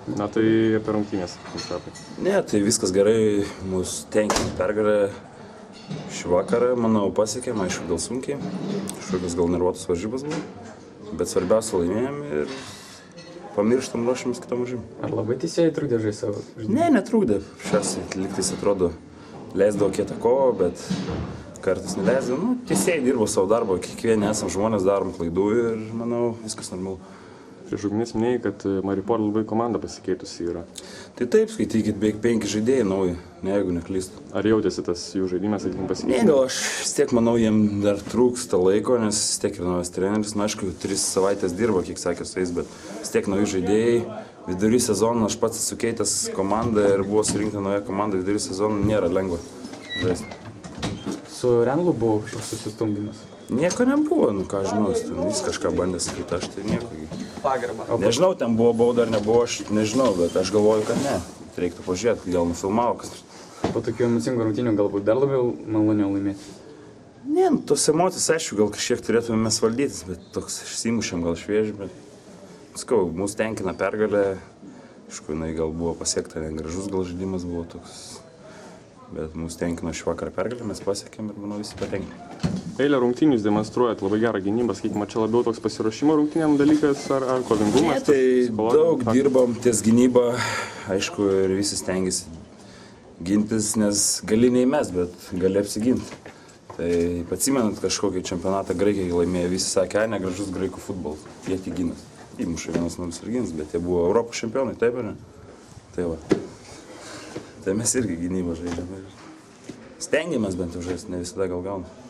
Na tai apie rungtynės. Ne, tai viskas gerai, mūsų tenkina pergalė. Šį vakarą, manau, pasiekėm, aišku, gal sunkiai. Kažkokios gal nervuotos varžybos buvo. Bet svarbiausia laimėjom ir pamirštam, ruošiamės kitam varžybom. Ar labai teisėjai trukdė žaisti savo žaidimą? Ne, netrukdė. Šias lygtais atrodo leisdavo kietą kovą, bet kartais neleisdavo. Nu, teisėjai dirbo savo darbą, kiekvieni esam žmonės, darom klaidų ir, manau, viskas normalu. Prieš rungtynes minėjai, kad Maripol labai komanda pasikeitusi yra. Tai taip, skaitykit, beveik 5 žaidėjai nauji, ne, jeigu neklystu. Ar jautėsi tas jų žaidimas, sakykim, pasikeitimas? Ne, gal aš vis tiek manau, jiem dar trūksta laiko, nes vis tiek ir naujas treneris. Na, aišku, 3 savaitės dirbo, kiek sakė su jais, bet vis tiek nauji žaidėjai. Vidury sezono aš pats esu keitęs komandą ir buvo surinkta nauja komanda. Vidury sezono nėra lengva žaisti. Su Renlu buvo kažkoks susistumdymas? Nieko nebuvo, nu ką žinau, jis kažką bandė sakyti, aš tai nieko. Pagarbą. Nežinau, ten buvo bauda ar nebuvo, aš nežinau, bet aš galvoju, kad ne. Reiktų pažiūrėti, gal nufilmavo kas. Po tokių emocingų rungtynių galbūt dar labiau maloniau laimėti? Ne, nu, tos emocijos, aišku, gal kažkiek turėtume mes valdytis, bet toks išsimušėm gal švieži, bet skau, mūsų tenkina pergalė. Aišku, jinai gal buvo pasiekta, negražus gal žaidimas buvo toks. Bet mūsų tenkino šį vakarą pergalę, mes pasiekėm ir, manau, visi patenkina. Eilę rungtynių jūs demonstruojat labai gerą gynybą, sakykime, čia labiau toks pasiruošimo rungtynėm dalykas ar kovingumas? Ne, tai daug dirbam ties gynybą, aišku, ir visi stengiasi gintis, nes gali neįmes, bet gali apsiginti. Tai atsimenat kažkokį čempionatą Graikijai laimėjo, visi sakė, negražus graikų futbolas, jie tik ginas. Įmuša 1-0 ir gins, bet jie buvo Europos čempionai, taip ar ne? Tai va. Tai mes irgi gynybą žaidžiame. Stengiamės bent jau žaisti, ne visada gal gaunam.